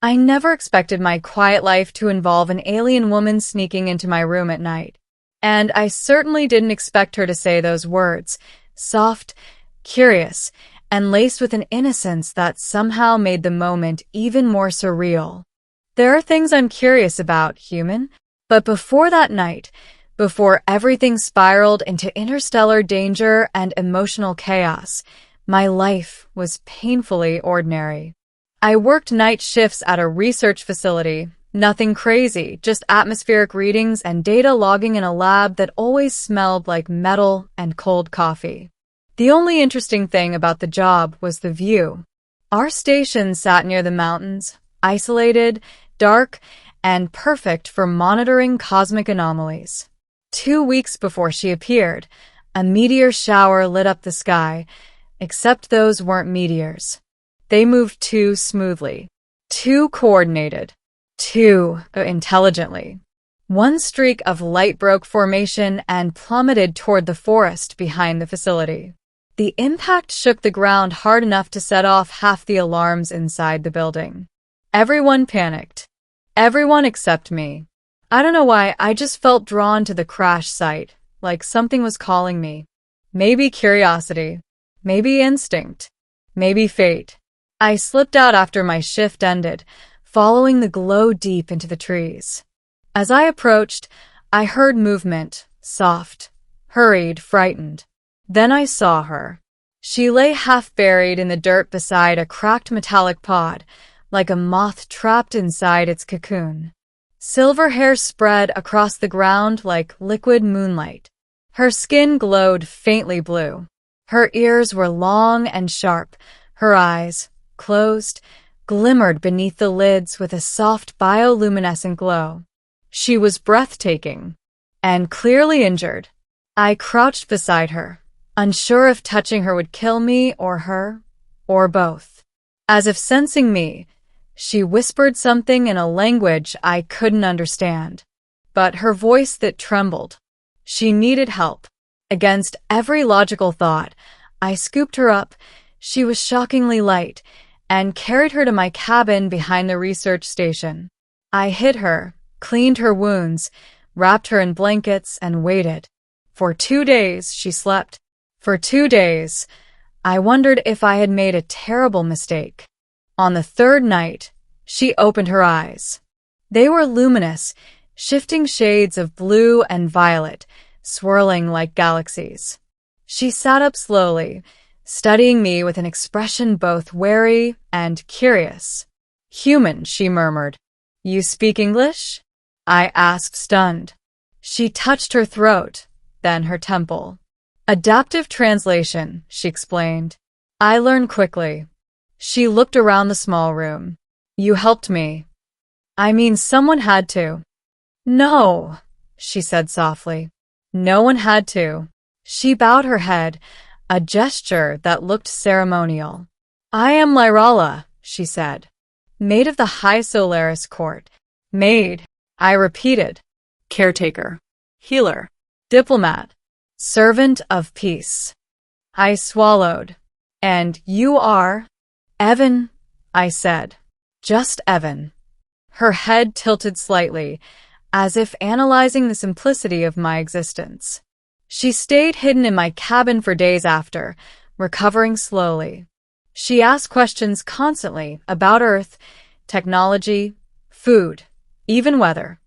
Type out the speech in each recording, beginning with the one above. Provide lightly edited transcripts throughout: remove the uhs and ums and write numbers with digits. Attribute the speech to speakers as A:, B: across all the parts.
A: I never expected my quiet life to involve an alien woman sneaking into my room at night. And I certainly didn't expect her to say those words, soft, curious, and laced with an innocence that somehow made the moment even more surreal. There are things I'm curious about, human, but before that night, before everything spiraled into interstellar danger and emotional chaos, my life was painfully ordinary. I worked night shifts at a research facility. Nothing crazy, just atmospheric readings and data logging in a lab that always smelled like metal and cold coffee. The only interesting thing about the job was the view. Our station sat near the mountains, isolated, dark, and perfect for monitoring cosmic anomalies. 2 weeks before she appeared, a meteor shower lit up the sky, except those weren't meteors. They moved too smoothly, too coordinated, too intelligently. One streak of light broke formation and plummeted toward the forest behind the facility. The impact shook the ground hard enough to set off half the alarms inside the building. Everyone panicked. Everyone except me. I don't know why, I just felt drawn to the crash site, like something was calling me. Maybe curiosity. Maybe instinct. Maybe fate. I slipped out after my shift ended, following the glow deep into the trees. As I approached, I heard movement, soft, hurried, frightened. Then I saw her. She lay half buried in the dirt beside a cracked metallic pod, like a moth trapped inside its cocoon. Silver hair spread across the ground like liquid moonlight. Her skin glowed faintly blue. Her ears were long and sharp. Her eyes, closed, glimmered beneath the lids with a soft bioluminescent glow. She was breathtaking and clearly injured. I crouched beside her, unsure if touching her would kill me or her, or both. As if sensing me, she whispered something in a language I couldn't understand, but her voice that trembled. She needed help. Against every logical thought, I scooped her up. She was shockingly light, and carried her to my cabin behind the research station. I hid her, cleaned her wounds, wrapped her in blankets, and waited. For 2 days, she slept. For 2 days, I wondered if I had made a terrible mistake. On the third night, she opened her eyes. They were luminous, shifting shades of blue and violet, swirling like galaxies. She sat up slowly, studying me with an expression both wary and curious. "Human," she murmured. "You speak English?" I asked, stunned. She touched her throat, then her temple. "Adaptive translation," she explained. "I learn quickly." She looked around the small room. "You helped me." "I mean, someone had to." "No," she said softly. "No one had to." She bowed her head, a gesture that looked ceremonial. "I am Lyrala," she said. "Maid of the High Solaris Court." "Maid," I repeated. "Caretaker. Healer. Diplomat. Servant of peace." I swallowed. "And you are?" "Evan," I said. "Just Evan." Her head tilted slightly, as if analyzing the simplicity of my existence. She stayed hidden in my cabin for days after, recovering slowly. She asked questions constantly about Earth, technology, food, even weather.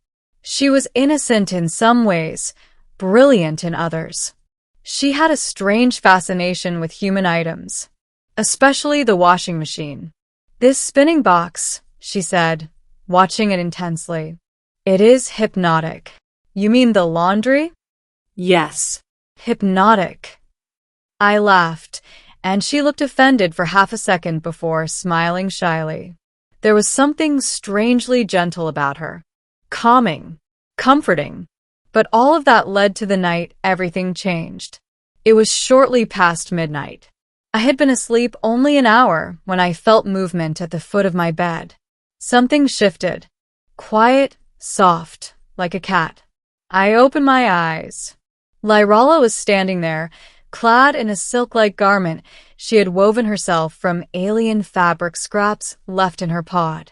A: She was innocent in some ways, brilliant in others. She had a strange fascination with human items, especially the washing machine. "This spinning box," she said, watching it intensely. "It is hypnotic." "You mean the laundry?" "Yes, hypnotic." I laughed, and she looked offended for half a second before smiling shyly. There was something strangely gentle about her. Calming, comforting. But all of that led to the night everything changed. It was shortly past midnight. I had been asleep only an hour when I felt movement at the foot of my bed. Something shifted. Quiet, soft, like a cat. I opened my eyes. Lyrala was standing there, clad in a silk-like garment she had woven herself from alien fabric scraps left in her pod.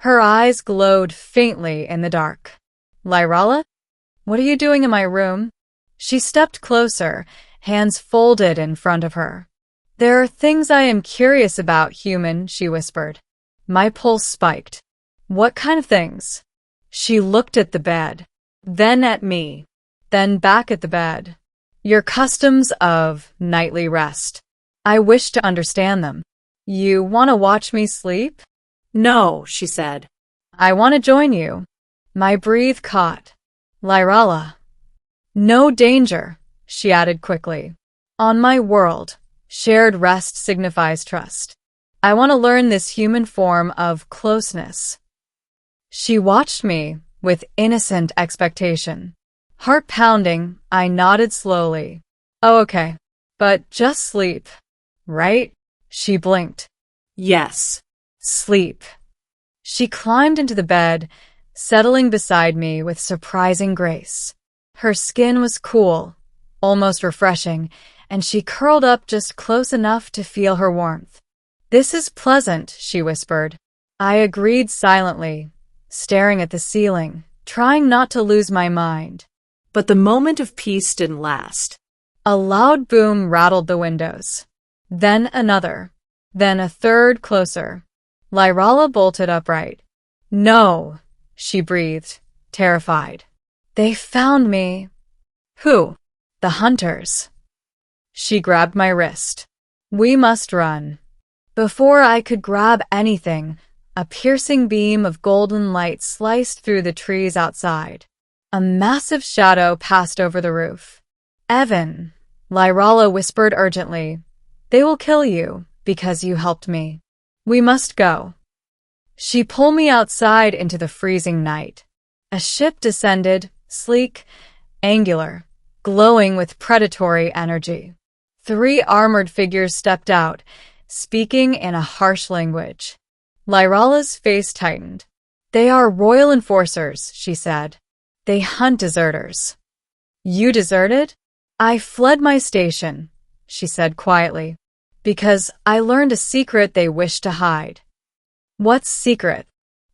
A: Her eyes glowed faintly in the dark. Lyrala? What are you doing in my room? She stepped closer, hands folded in front of her. There are things I am curious about, human, she whispered. My pulse spiked. What kind of things? She looked at the bed, then at me, then back at the bed. Your customs of nightly rest. I wish to understand them. You want to watch me sleep?
B: No, she said.
A: I want to join you. My breath caught. Lyrala. No danger, she added quickly. On my world, shared rest signifies trust. I want to learn this human form of closeness. She watched me with innocent expectation. Heart pounding, I nodded slowly. Oh, okay. But just sleep, right? She blinked.
B: Yes.
A: Sleep. She climbed into the bed, settling beside me with surprising grace. Her skin was cool, almost refreshing, and she curled up just close enough to feel her warmth. This is pleasant, she whispered. I agreed silently, staring at the ceiling, trying not to lose my mind.
B: But the moment of peace didn't last.
A: A loud boom rattled the windows. Then another. Then a third closer. Lyrala bolted upright. No, she breathed, terrified. They found me. Who? The hunters. She grabbed my wrist. We must run. Before I could grab anything, a piercing beam of golden light sliced through the trees outside. A massive shadow passed over the roof. Evan, Lyrala whispered urgently. They will kill you because you helped me. We must go. She pulled me outside into the freezing night. A ship descended, sleek, angular, glowing with predatory energy. 3 armored figures stepped out, speaking in a harsh language. Lyrala's face tightened. They are royal enforcers, she said. They hunt deserters. You deserted? I fled my station, she said quietly, because I learned a secret they wished to hide. What secret?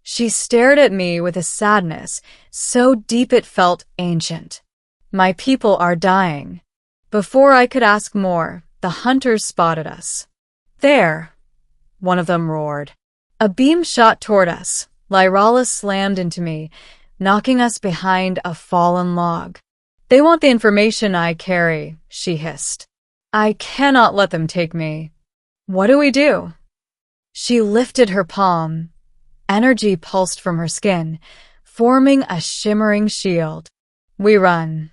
A: She stared at me with a sadness so deep it felt ancient. My people are dying. Before I could ask more, the hunters spotted us. There, one of them roared. A beam shot toward us. Lyrala slammed into me, knocking us behind a fallen log. They want the information I carry, she hissed. I cannot let them take me. What do we do? She lifted her palm. Energy pulsed from her skin, forming a shimmering shield. We run.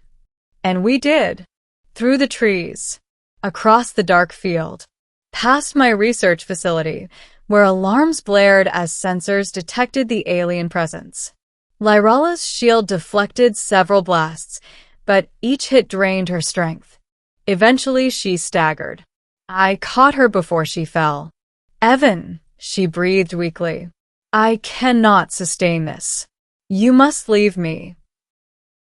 A: And we did. Through the trees, across the dark field, past my research facility, where alarms blared as sensors detected the alien presence. Lyrala's shield deflected several blasts, but each hit drained her strength. Eventually, she staggered. I caught her before she fell. Evan, she breathed weakly. I cannot sustain this. You must leave me.